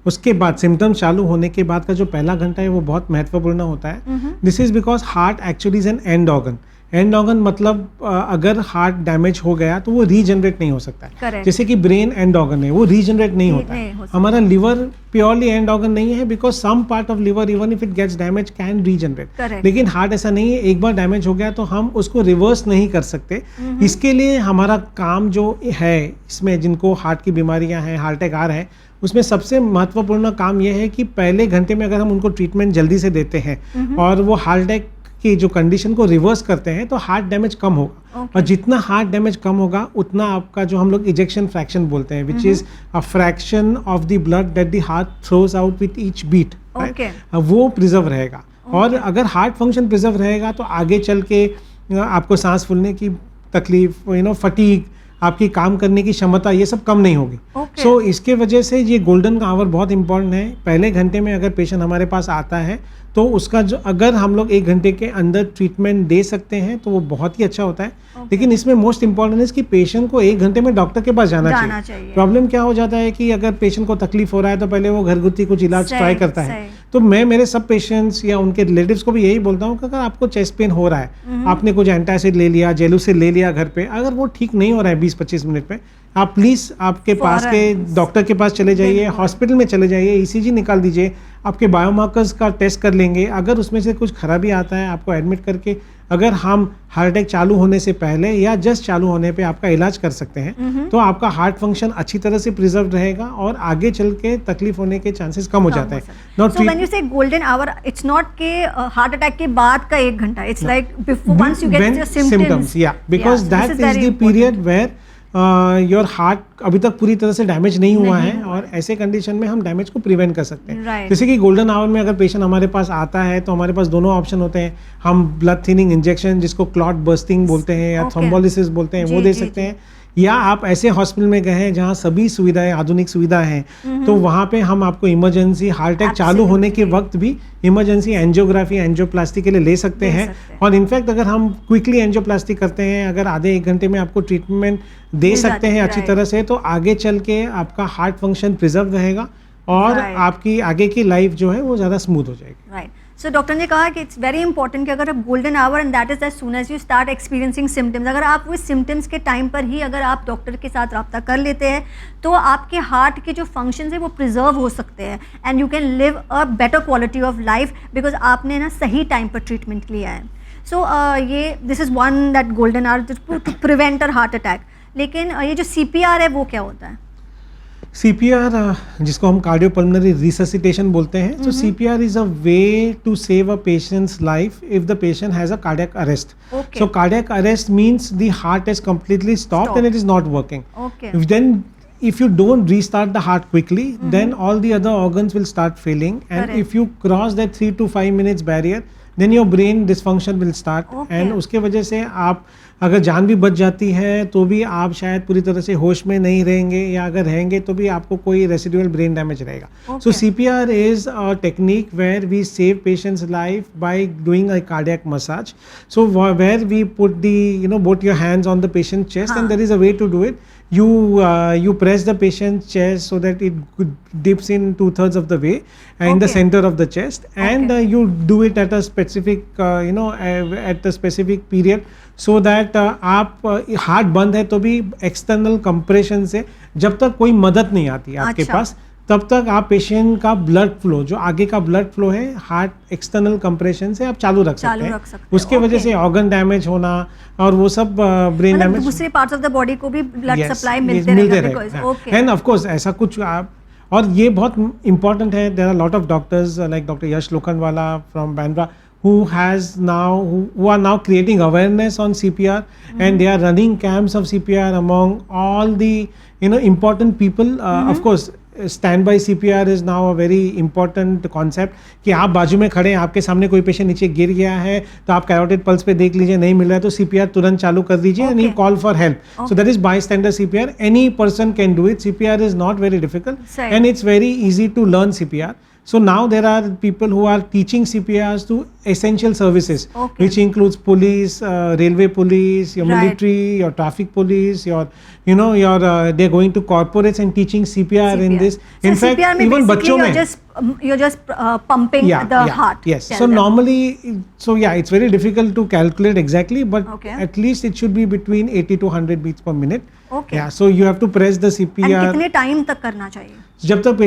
S2: उसके बाद सिम्टम्स चालू होने के बाद का जो पहला घंटा है वो बहुत महत्वपूर्ण होता है। This is because heart actually is an and organ, and organ मतलब अगर हार्ट डैमेज हो गया तो वो रीजनरेट नहीं हो सकता है।
S1: Correct.
S2: जैसे कि ब्रेन एंड ऑर्गन है, वो रीजनरेट नहीं होता
S1: नहीं
S2: है।
S1: हो सकता।
S2: हमारा लिवर प्योरली एंड ऑर्गन नहीं है, because some part of liver even if it gets damage can regenerate.
S1: Correct.
S2: लेकिन हार्ट ऐसा नहीं है, एक बार डैमेज हो गया तो हम उसको रिवर्स नहीं कर सकते। इसके लिए हमारा काम जो है, इसमें जिनको हार्ट की बीमारियां हैं, हार्ट अटैक आ रहे हैं, उसमें सबसे महत्वपूर्ण काम यह है कि पहले घंटे में अगर हम उनको ट्रीटमेंट जल्दी से देते हैं और वो हार्ट अटैक की जो कंडीशन को रिवर्स करते हैं तो हार्ट डैमेज कम होगा।
S1: Okay.
S2: और जितना हार्ट डैमेज कम होगा उतना आपका जो हम लोग इजेक्शन फ्रैक्शन बोलते हैं, which is a fraction of the blood that the heart throws out with each beat,
S1: Okay.
S2: वो प्रिजर्व रहेगा। और अगर हार्ट फंक्शन प्रिजर्व रहेगा तो आगे चल के आपको सांस फूलने की तकलीफ, फटीग, आपकी काम करने की क्षमता, ये सब कम नहीं होगी।
S1: Okay.
S2: सो इसके वजह से ये गोल्डन आवर बहुत इंपॉर्टेंट है। पहले घंटे में अगर पेशेंट हमारे पास आता है तो उसका जो, अगर हम लोग 1 घंटे के अंदर ट्रीटमेंट दे सकते हैं तो वो बहुत ही अच्छा होता है। लेकिन इसमें मोस्ट इंपॉर्टेंट है कि पेशेंट को 1 घंटे में डॉक्टर के पास जाना चाहिए। प्रॉब्लम क्या हो जाता है कि अगर पेशेंट को तकलीफ हो रहा है तो पहले वो घरगुती कुछ इलाज ट्राई करता है। तो मैं मेरे सब पेशेंट्स या उनके रिलेटिव्स को भी यही बोलता हूँ कि अगर आपको चेस्ट पेन हो रहा है, आपने कुछ एंटासिड ले लिया, जेलुसिल ले लिया घर पे, अगर वो ठीक नहीं हो रहा है 20-25 मिनट में, आप प्लीज़ आपके पास के डॉक्टर के पास चले जाइए, हॉस्पिटल में चले जाइए, ईसीजी निकाल दीजिए, आपके बायोमार्कर्स का टेस्ट कर लेंगे। अगर उसमें से कुछ खराबी आता है, आपको एडमिट करके अगर हम हार्ट अटैक चालू होने से पहले या जस्ट चालू होने पे आपका इलाज कर सकते हैं तो आपका हार्ट फंक्शन अच्छी तरह से प्रिजर्व रहेगा और आगे चल के तकलीफ होने के चांसेस कम हो जाते हैं।
S1: So when you say golden hour, it's not के हार्ट अटैक के बाद का 1 घंटा, it's like before once you get the symptoms.
S2: Yeah, because that is the period where your heart अभी तक पूरी तरह से डैमेज नहीं हुआ है और ऐसे कंडीशन में हम डैमेज को प्रिवेंट कर सकते हैं।
S1: Right.
S2: जैसे कि गोल्डन आवर में अगर पेशेंट हमारे पास आता है तो हमारे पास दोनों ऑप्शन होते हैं। हम ब्लड थिनिंग इंजेक्शन, जिसको क्लॉट बर्स्टिंग बोलते हैं या थ्रोम्बोलिसिस बोलते हैं, वो दे सकते हैं। या आप ऐसे हॉस्पिटल में गए हैं जहाँ सभी सुविधाएं, आधुनिक सुविधाएं हैं, तो वहाँ पे हम आपको इमरजेंसी हार्ट अटैक चालू होने के वक्त भी इमरजेंसी एंजियोग्राफी, एंजियोप्लास्टी के लिए ले सकते हैं। और इनफैक्ट अगर हम क्विकली एंजियोप्लास्टी करते हैं, अगर आधे 1 घंटे में आपको ट्रीटमेंट दे सकते हैं अच्छी तरह से, तो आगे चल के आपका हार्ट फंक्शन प्रिजर्व रहेगा और आपकी आगे की लाइफ जो है वो ज़्यादा स्मूथ हो जाएगी।
S1: राइट। सो डॉक्टर ने कहा कि इट्स वेरी इंपॉर्टेंट कि अगर आप golden hour and that is as soon as you start experiencing symptoms, अगर आप वो सिम्टम्स के टाइम पर ही अगर आप डॉक्टर के साथ रब्ता कर लेते हैं तो आपके हार्ट के जो फंक्शंस है वो प्रिजर्व हो सकते हैं and you can live a better quality of life because आपने ना सही टाइम पर ट्रीटमेंट लिया है। सो ये this is one that golden hour to prevent a heart attack. लेकिन ये जो CPR है वो क्या होता है?
S2: CPR जिसको हम कार्डियोपल्मोनरी रिससिटेशन बोलते हैं, तो CPR is a way to save a patient's life if the patient has a cardiac arrest.
S1: Okay.
S2: So cardiac arrest means the heart is completely stopped and it is not working.
S1: Okay.
S2: If you don't restart the heart quickly, then all the other organs will start failing, and
S1: Correct.
S2: if you cross that 3 to 5 minutes barrier, then your brain dysfunction will start.
S1: Okay.
S2: And उसके वजह से आप अगर जान भी बच जाती है तो भी आप शायद पूरी तरह से होश में नहीं रहेंगे, या अगर रहेंगे तो भी आपको कोई रेसिडुअल ब्रेन डैमेज रहेगा।
S1: Okay.
S2: So CPR is a technique where we save patient's life by doing a cardiac massage. So where we put the both your hands on the patient's chest, and there is a way to do it. You press the patient's chest so that it dips in 2/3 of the way in the center of the chest, and you do it at a specific at a specific period, so that आप heart बंद है तो भी external compression से जब तक कोई मदद नहीं आती आपके पास, तब तक आप पेशेंट का ब्लड फ्लो, जो आगे का ब्लड फ्लो है, हार्ट एक्सटर्नल कंप्रेशन से आप चालू रख सकते हैं। उसके वजह से ऑर्गन डैमेज होना और वो सब ब्रेन डैमेज,
S1: दूसरे पार्ट्स ऑफ द बॉडी को भी ब्लड सप्लाई मिलते रहेगा।
S2: एंड ऑफ कोर्स ऐसा कुछ आप, और ये बहुत इंपॉर्टेंट है, there are lot of doctors like doctor Yash Lokhandwala from Bandra who are now creating awareness on CPR, and they are running camps of CPR among all the important people. Of course standby CPR is now a very important concept, कि आप बाजू में खड़े हैं, आपके सामने कोई patient नीचे गिर गया है तो आप कैरोटिड पल्स पे देख लीजिए, नहीं मिल रहा है तो CPR तुरंत चालू कर दीजिए, and you call for help. So that is bystander CPR. Any person can do it. CPR is not very difficult and it's very easy to learn CPR. So now there are people who are teaching CPRs to essential services,
S1: Okay.
S2: which includes police, railway police, your
S1: Right.
S2: military, your traffic police, your they're going to corporates and teaching CPR in this.
S1: So
S2: In fact,
S1: CPR में
S2: even
S1: basically
S2: बच्चों में
S1: you're just pumping the heart.
S2: Yes.
S1: Tell
S2: So
S1: them.
S2: normally, it's very difficult to calculate exactly, but
S1: Okay.
S2: at least it should be between 80 to 100 beats per minute.
S1: Okay.
S2: Yeah. So you have to press the
S1: And
S2: CPR
S1: कितने time तक करना चाहिए?
S2: जब तक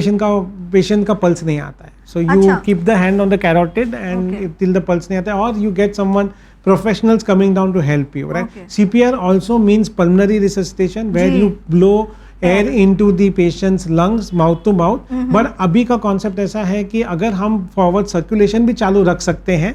S2: patient का pulse नहीं आता है. So you
S1: अच्छा.
S2: keep the hand on the carotid and
S1: Okay.
S2: till the pulse नहीं आता है, or you get someone professionals coming down to help you, right?
S1: Okay.
S2: CPR also means pulmonary resuscitation, where
S1: जी.
S2: you blow air into the patients lungs mouth to mouth. But अभी का concept ऐसा है कि अगर हम फॉरवर्ड सर्कुलेशन भी चालू रख सकते हैं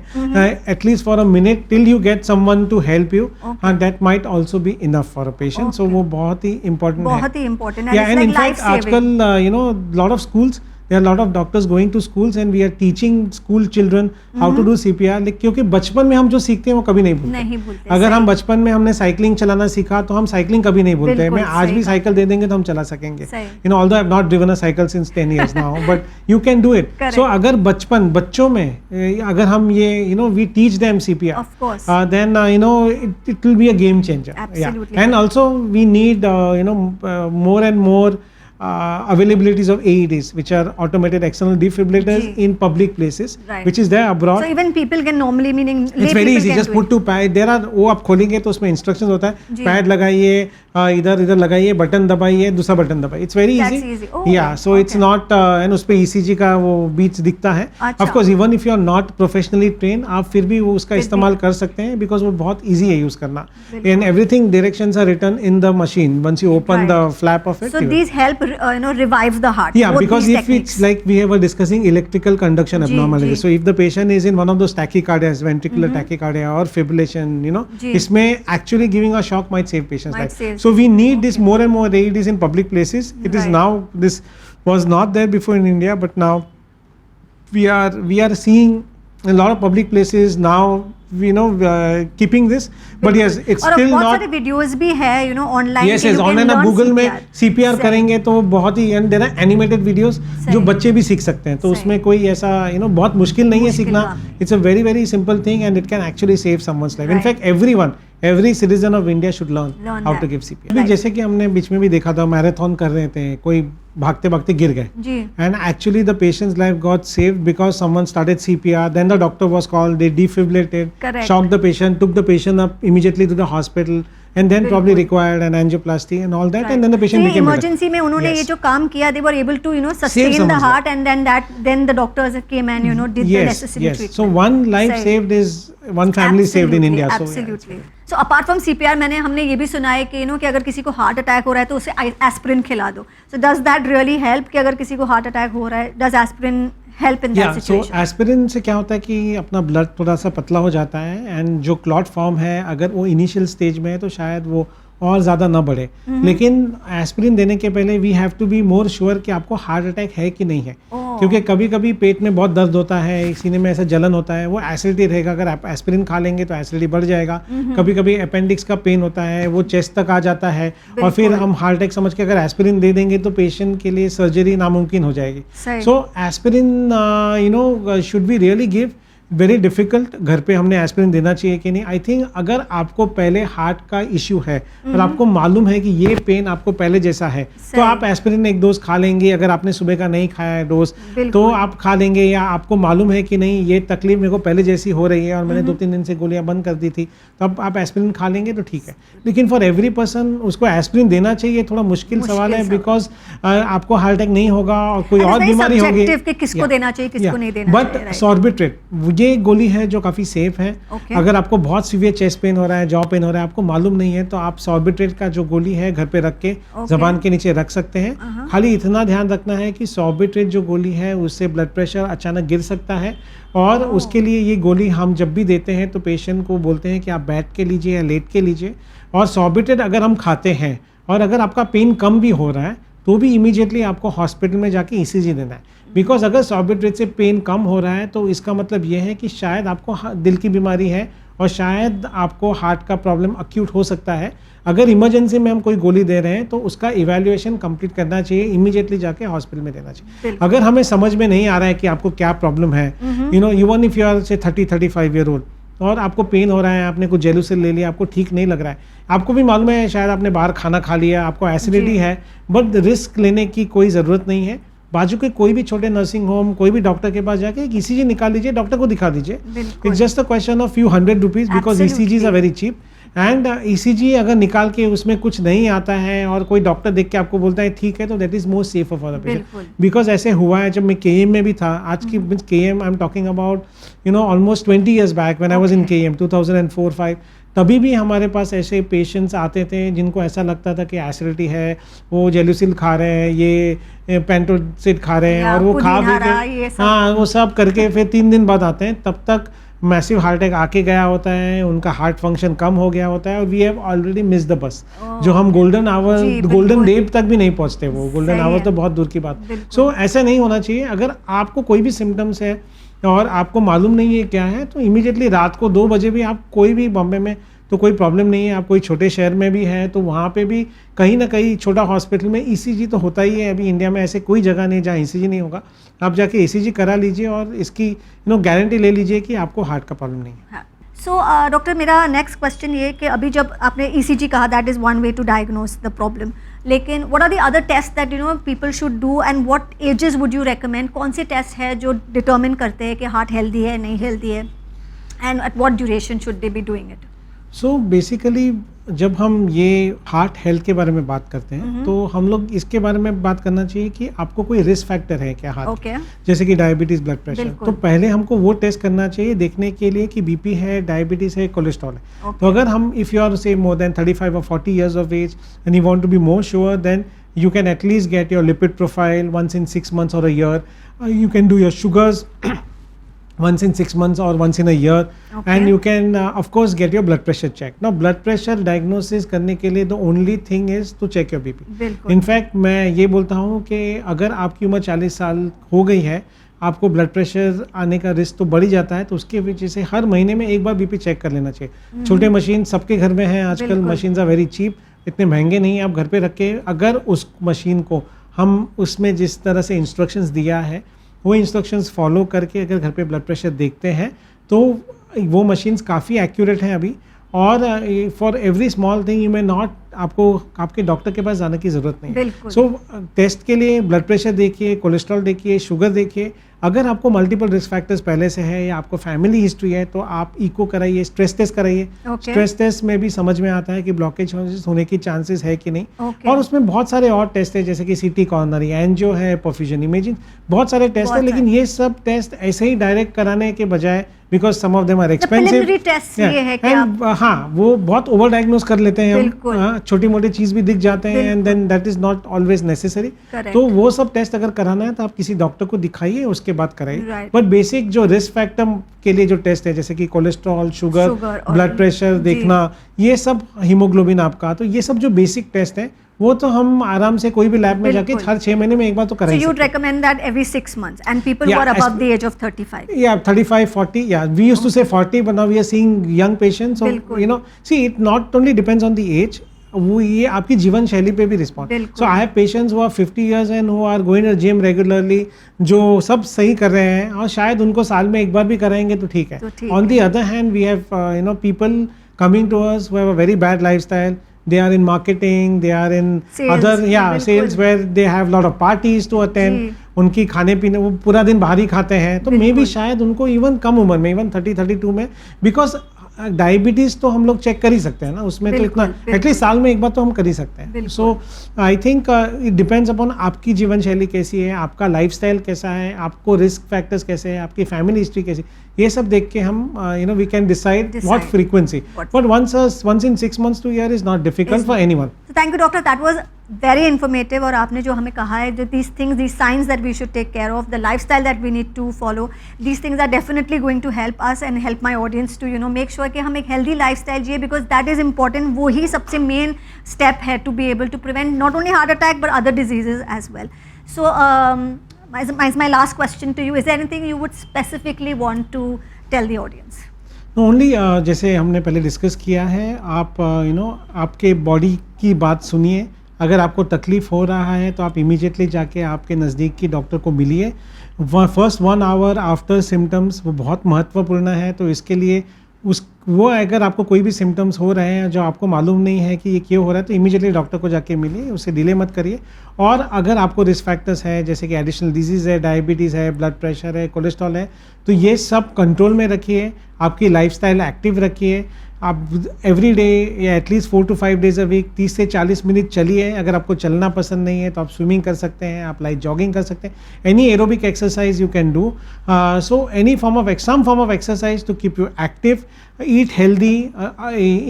S2: at least for a minute till you get someone to help you, that might also be enough for a patient. So वो बहुत ही इंपॉर्टेंट है.
S1: बहुत ही इम्पोर्टेंट है.
S2: Yeah, and in fact आजकल lot of schools, there are a lot of doctors going to schools and we are teaching school children how to do CPR. क्योंकि बचपन में हम जो सीखते हैं वो कभी नहीं भूलते. अगर हम बचपन में हमने साइकिलिंग चलाना सीखा तो हम साइकिलिंग कभी नहीं भूलते. मैं आज भी साइकिल दे देंगे तो हम चला सकेंगे. Although I have not driven a cycle since 10 years now, but you can do it. So अगर बच्चों में अगर हम ये we teach them CPR,
S1: of course,
S2: then it will be a game changer.
S1: Absolutely.
S2: And also we need more and more availabilities of AEDs, which are automated external defibrillators in public places,
S1: right,
S2: which is there abroad.
S1: So even people can normally, meaning
S2: it's very easy, just put 2 pad. There are वो आप खोलेंगे तो उसमें instructions होता है, pad लगाइए, इधर लगाइए, बटन दबाइए, दूसरा बटन दबाइए. It's very easy.
S1: That's easy. Oh,
S2: yeah, so
S1: okay.
S2: it's not and उस पे ECG का वो बीच दिखता है.
S1: अच्छा.
S2: Of course, even if you are not professionally trained, आप फिर भी वो उसका इस्तेमाल कर सकते हैं because वो बहुत easy है यूज करना. And everything directions are written in the machine once you open the flap of it.
S1: So these help revive the heart.
S2: Yeah, because if it's like we were discussing electrical conduction abnormality. So if the patient is in one of those tachycardias, ventricular tachycardia or fibrillation, इसमें actually giving a shock might save patients' life. So we need this more and more AEDs in public places. It is now, this was not there before in India, but now we are seeing a lot of public places now keeping this, but yes, it's
S1: और
S2: still
S1: बहुत
S2: not.
S1: सारे videos भी है online.
S2: yes online आप Google में CPR करेंगे तो बहुत ही and there are animated videos जो बच्चे भी सीख सकते हैं. तो उसमें कोई ऐसा बहुत मुश्किल नहीं है सीखना. It's a very very simple thing and it can actually save someone's life. In fact every citizen of India should learn how to give CPR. अभी जैसे कि हमने बीच में भी देखा था, मैराथन कर रहे थे, कोई भागते भागते गिर गए, and actually the patient's life got saved because someone started CPR. Then the doctor was called, they defibrillated, shocked the patient, took the patient up immediately to the hospital, and then probably required an angioplasty and all that, and then the patient became better.
S1: Emergency में उन्होंने ये जो काम किया, they were able to sustain the heart, and then the doctors came and did the necessary treatment.
S2: So one life saved is one family saved in India.
S1: Absolutely. So apart from CPR, हमने ये भी सुना है कि कि अगर किसी को हार्ट अटैक हो रहा है तो उसे एस्पिरिन खिला दो. So does that really help? कि अगर किसी को हार्ट अटैक हो रहा है, does aspirin help in that situation?
S2: So aspirin से क्या होता है कि अपना ब्लड थोड़ा सा पतला हो जाता है, एंड जो क्लॉट फॉर्म है अगर वो इनिशियल स्टेज में है तो शायद वो और ज़्यादा ना बढ़े. लेकिन एस्पिरिन देने के पहले we have to be more sure कि आपको हार्ट अटैक है कि नहीं है. क्योंकि कभी कभी पेट में बहुत दर्द होता है, सीने में ऐसा जलन होता है, वो एसिडिटी रहेगा. अगर आप एस्पिरिन खा लेंगे तो एसिडिटी बढ़ जाएगा. कभी कभी अपेंडिक्स का पेन होता है, वो चेस्ट तक आ जाता है, और फिर हम हार्ट अटैक समझ के अगर एस्पिरिन दे देंगे तो पेशेंट के लिए सर्जरी नामुमकिन हो जाएगी. So aspirin should be really give very difficult. घर पे हमने एस्पिरिन देना चाहिए कि नहीं. आई थिंक अगर आपको पहले हार्ट का इश्यू है और आपको मालूम है कि ये पेन आपको पहले जैसा है तो आप एस्पिरिन एक डोज खा लेंगे. अगर आपने सुबह का नहीं खाया है डोज तो आप खा लेंगे, या आपको मालूम है कि नहीं ये तकलीफ मेरे को पहले जैसी हो रही है और मैंने 2-3 दिन से गोलियां बंद कर दी थी, तो अब आप एस्पिरिन खा लेंगे तो ठीक है. लेकिन फॉर एवरी पर्सन उसको एस्पिरिन देना चाहिए थोड़ा मुश्किल सवाल है, बिकॉज आपको हार्ट अटैक नहीं होगा और कोई और बीमारी होगी.
S1: किसको देना चाहिए, किसको नहीं देना चाहिए.
S2: बट सॉर्बिट्रेट ये गोली है जो काफी सेफ है. अगर आपको बहुत सीवियर चेस्ट पेन हो रहा है, जॉ पेन हो रहा है, आपको मालूम नहीं है, तो आप सॉर्बिट्रेट का जो गोली है घर पे रख के जबान के नीचे रख सकते हैं. खाली इतना ध्यान रखना है कि सॉर्बिट्रेट जो गोली है उससे ब्लड प्रेशर अचानक गिर सकता है, और उसके लिए ये गोली हम जब भी देते हैं तो पेशेंट को बोलते हैं कि आप बैठ के लीजिए या लेट के लीजिए. और सॉर्बिट्रेट अगर हम खाते हैं और अगर आपका पेन कम भी हो रहा है तो भी इमीडिएटली आपको हॉस्पिटल में जाके ECG देना है. बिकॉज अगर सॉर्बिट्रेट से पेन कम हो रहा है तो इसका मतलब ये है कि शायद आपको दिल की बीमारी है और शायद आपको हार्ट का प्रॉब्लम अक्यूट हो सकता है। अगर इमरजेंसी में हम कोई गोली दे रहे हैं तो उसका इवैल्यूएशन कंप्लीट करना चाहिए, इमीडिएटली जाके हॉस्पिटल में देना चाहिए। अगर हमें समझ में नहीं आ रहा है कि आपको क्या प्रॉब्लम है, इवन इफ यू आर से 30-35 ईयर ओल्ड और आपको पेन हो रहा है, आपने कुछ जेलुसिल ले लिया, आपको ठीक नहीं लग रहा है, आपको भी मालूम है शायद आपने बाहर खाना खा लिया, आपको एसिडिटी है, बट रिस्क लेने की कोई ज़रूरत नहीं है। बाजू के कोई भी छोटे नर्सिंग होम, कोई भी डॉक्टर के पास जाके एक ECG निकाल लीजिए, डॉक्टर को दिखा दीजिए। It's just a question of few hundred rupees because ECGs are very cheap. And ECG अगर निकाल के उसमें कुछ नहीं आता है और कोई डॉक्टर देख के आपको बोलता है ठीक है, तो that is most safer for the patient. Because ऐसे हुआ है जब मैं KM में भी था, आज की KM I am talking about almost 20 years back when I was in KM 2004-5, तभी भी हमारे पास ऐसे पेशेंट्स आते थे जिनको ऐसा लगता था कि एसिडिटी है, वो जेलुसिल खा रहे हैं, ये पेंटोसिड खा रहे हैं, और वो खा भी के हाँ वो सब करके फिर 3 दिन बाद आते हैं, तब तक मैसिव हार्ट अटैक आके गया होता है, उनका हार्ट फंक्शन कम हो गया होता है और we have already miss the bus. जो हम गोल्डन आवर, गोल्डन डेट तक भी नहीं पहुंचते, वो गोल्डन आवर तो बहुत दूर की बात। सो ऐसा नहीं होना चाहिए। अगर आपको कोई भी सिम्टम्स है और आपको मालूम नहीं है क्या है, तो इमीडिएटली रात को 2 बजे भी आप कोई भी, बॉम्बे में तो कोई प्रॉब्लम नहीं है, आप कोई छोटे शहर में भी है तो वहाँ पे भी कहीं ना कहीं छोटा हॉस्पिटल में ECG तो होता ही है। अभी इंडिया में ऐसे कोई जगह नहीं जहाँ ECG नहीं होगा, आप जाके ECG करा लीजिए और इसकी गारंटी ले लीजिए कि आपको हार्ट का प्रॉब्लम नहीं है।
S1: सो डॉक्टर, मेरा नेक्स्ट क्वेश्चन ये कि अभी जब आपने ECG कहा, that is one way to diagnose the problem, लेकिन what are the other test that people should do and what ages would you recommend? कौन से टेस्ट है जो डिटर्मिन करते हैं कि हार्ट हेल्दी है नहीं हेल्दी है, and at what duration should they be doing it?
S2: So basically जब हम ये हार्ट हेल्थ के बारे में बात करते हैं तो हम लोग इसके बारे में बात करना चाहिए कि आपको कोई रिस्क फैक्टर है क्या हार्ट जैसे कि डायबिटीज, ब्लड प्रेशर। तो पहले हमको वो टेस्ट करना चाहिए देखने के लिए कि BP है, डायबिटीज है, कोलेस्ट्रॉल है। तो अगर हम इफ़ यू आर से more than 35 or 40 years of age and you want to be more sure, then you can at least get your lipid profile once in 6 months or a year. You can do your sugars once in 6 months or once in a year, and you can of course get your blood pressure checked. Now blood pressure diagnosis करने के लिए the only thing is to check your BP. In fact मैं ये बोलता हूँ कि अगर आपकी उम्र 40 साल हो गई है, आपको ब्लड प्रेशर आने का रिस्क तो बढ़ ही जाता है, तो उसके वजह से हर महीने में एक बार BP चेक कर लेना चाहिए। छोटे मशीन सबके घर में हैं आजकल, मशीन्स आर वेरी चीप, इतने महंगे नहीं है, आप घर पे रख के अगर उस मशीन को हम उसमें जिस तरह से इंस्ट्रक्शंस दिया है वो इंस्ट्रक्शंस फॉलो करके अगर घर पे ब्लड प्रेशर देखते हैं तो वो मशीन्स काफ़ी एक्यूरेट हैं अभी। और for every small thing you may not, आपको आपके डॉक्टर के पास जाने की ज़रूरत नहीं। सो टेस्ट के लिए ब्लड प्रेशर देखिए, कोलेस्ट्रॉल देखिए, शुगर देखिए। अगर आपको मल्टीपल रिस्क फैक्टर्स पहले से है या आपको फैमिली हिस्ट्री है तो आप इको कराइए, स्ट्रेस टेस्ट कराइए। स्ट्रेस टेस्ट में भी समझ में आता है कि ब्लॉकेज होने की चांसेस है कि नहीं। और उसमें बहुत सारे और टेस्ट है जैसे कि CT कॉर्नरी, एंजियो है, परफ्यूजन इमेजिंग, बहुत सारे टेस्ट है। लेकिन ये सब टेस्ट ऐसे ही डायरेक्ट कराने के बजाय, because some of them are expensive, हाँ वो बहुत ओवर डायग्नोज कर लेते हैं हम, छोटी मोटी चीज भी दिख जाते हैं and then that is not always necessary. तो वो सब टेस्ट अगर कराना है तो आप किसी डॉक्टर को दिखाइए, उसके बाद कराइए। बट बेसिक जो रिस्क फैक्टर के लिए जो टेस्ट है जैसे कि कोलेस्ट्रॉल, शुगर, ब्लड प्रेशर देखना, ये सब, हीमोग्लोबिन आपका, तो ये सब जो बेसिक टेस्ट है वो तो हम आराम से कोई भी लैब में जाके हर 6 महीने में एक बार तो कराइए।
S1: So you'd recommend that every 6 months and people who are above the age of 35.
S2: Yeah, 35, 40. Yeah, we used to say 40, but now we are seeing young patients. So see, it not only depends on the age. वो ये आपकी जीवन शैली पे भी respond. So I have patients who are 50 years and who are going to gym regularly, जो सब सही कर रहे हैं और शायद उनको साल में एक बार भी कराएंगे तो ठीक है। On the other hand we have people coming to us who have a very bad lifestyle. They are in marketing, they are in sales where they have lot of parties to attend. उनकी खाने पीने, वो पूरा दिन बाहर ही खाते हैं, तो मे बी शायद उनको इवन कम उम्र में, इवन 30-32 में, बिकॉज डायबिटीज तो हम लोग चेक कर ही सकते हैं ना, उसमें तो इतना एटलीस्ट साल में एक बार तो हम कर ही सकते हैं। So I think it depends upon आपकी जीवन शैली कैसी है, आपका लाइफस्टाइल कैसा है, आपको रिस्क फैक्टर्स कैसे हैं, आपकी फैमिली हिस्ट्री कैसी, ये सब देख के हम we can decide what frequency. But once in 6 months to a year is not difficult for anyone.
S1: So thank you doctor, that was very informative. और आपने जो हमें कहा है, जो these things, these signs that we should take care of, the lifestyle that we need to follow, these things are definitely going to help us and help my audience to make sure कि हम एक healthy lifestyle जिए, because that is important. वो ही सबसे main step है to be able to prevent not only heart attack but other diseases as well. So my last question to you, is there anything you would specifically want to tell the audience?
S2: Only जैसे हमने पहले discuss किया है, आप आपके body की बात सुनिए। अगर आपको तकलीफ़ हो रहा है तो आप इमीडिएटली जाके आपके नज़दीक की डॉक्टर को मिलिए। फर्स्ट 1 आवर आफ्टर सिम्टम्स वो बहुत महत्वपूर्ण है। तो इसके लिए वो अगर आपको कोई भी सिम्टम्स हो रहे हैं जो आपको मालूम नहीं है कि ये क्यों हो रहा है, तो इमीडिएटली डॉक्टर को जाके मिलिए, उससे डिले मत करिए। और अगर आपको रिस्क फैक्टर्स है जैसे कि एडिशनल डिजीज़ है, डायबिटीज़ है, ब्लड प्रेशर है, कोलेस्ट्रॉल है, तो ये सब कंट्रोल में रखिए। आपकी लाइफस्टाइल एक्टिव रखिए। आप एवरी डे या at least 4 to 5 days a week 30 से 40 मिनट चलिए। अगर आपको चलना पसंद नहीं है तो आप स्विमिंग कर सकते हैं, आप लाइट जॉगिंग कर सकते हैं। Any aerobic exercise you can do. So any some form of exercise to keep you active. Eat healthy,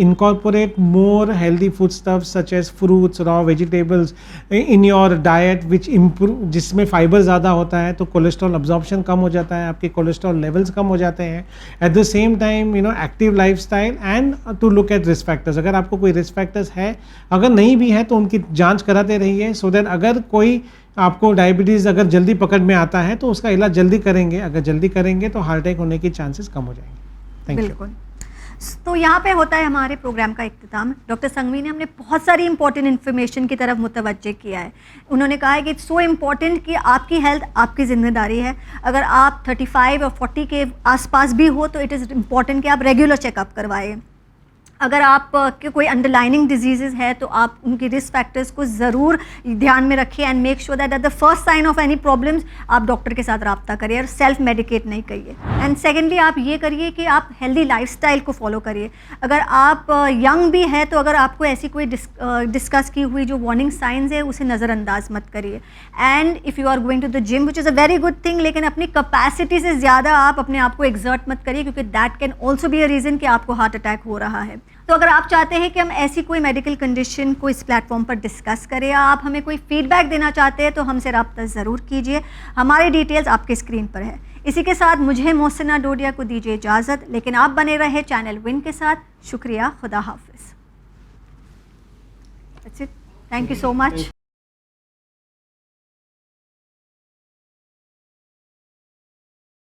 S2: incorporate more healthy foodstuffs such as fruits, raw vegetables in your diet which improve, जिसमें fibre ज़्यादा होता है तो cholesterol absorption कम हो जाता है, आपके cholesterol levels कम हो जाते हैं। At the same time active lifestyle and to look at risk factors. अगर आपको कोई रिस्क फैक्टर्स है, अगर नहीं भी है तो उनकी जांच कराते रहिए, सो दैट अगर कोई आपको डायबिटीज़ अगर जल्दी पकड़ में आता है तो उसका इलाज जल्दी करेंगे। अगर जल्दी करेंगे तो हार्ट अटैक होने की चांसेस कम हो जाएंगे। Thank you.
S1: बिल्कुल। तो यहाँ पे होता है हमारे प्रोग्राम का इख्तिताम। डॉक्टर संघवी ने हमने बहुत सारी इंपॉर्टेंट इन्फॉर्मेशन की तरफ मुतवज्जे किया है। उन्होंने कहा है कि इट्स सो इम्पॉर्टेंट कि आपकी हेल्थ आपकी ज़िम्मेदारी है। अगर आप 35 और 40 के आसपास भी हो तो इट इज़ इम्पॉर्टेंट कि आप रेगुलर चेकअप करवाएं। अगर आप के कोई अंडरलाइनिंग डिजीज़ है तो आप उनकी रिस्क फैक्टर्स को ज़रूर ध्यान में रखिए and make sure that at the first sign of any problems आप डॉक्टर के साथ रब्ता करिए और सेल्फ मेडिकेट नहीं करिए। एंड सेकेंडली आप ये करिए कि आप हेल्दी लाइफस्टाइल को फॉलो करिए। अगर आप यंग भी है तो अगर आपको ऐसी कोई डिस्कस की हुई जो वार्निंग साइंस है उसे नज़रअंदाज मत करिए। And if you are going to the gym which is a very good thing, लेकिन अपनी कैपेसिटी से ज़्यादा आप अपने आप को एक्सर्ट मत करिए क्योंकि that can also be a reason कि आपको हार्ट अटैक हो रहा है। तो अगर आप चाहते हैं कि हम ऐसी कोई मेडिकल कंडीशन को इस प्लेटफॉर्म पर डिस्कस करें या आप हमें कोई फीडबैक देना चाहते हैं तो हमसे रब्ता ज़रूर कीजिए। हमारी डिटेल्स आपके स्क्रीन पर है। इसी के साथ मुझे मोहसिना डोडिया को दीजिए इजाज़त, लेकिन आप बने रहे चैनल विन के साथ। शुक्रिया, खुदा हाफिज़। That's it, thank you so much.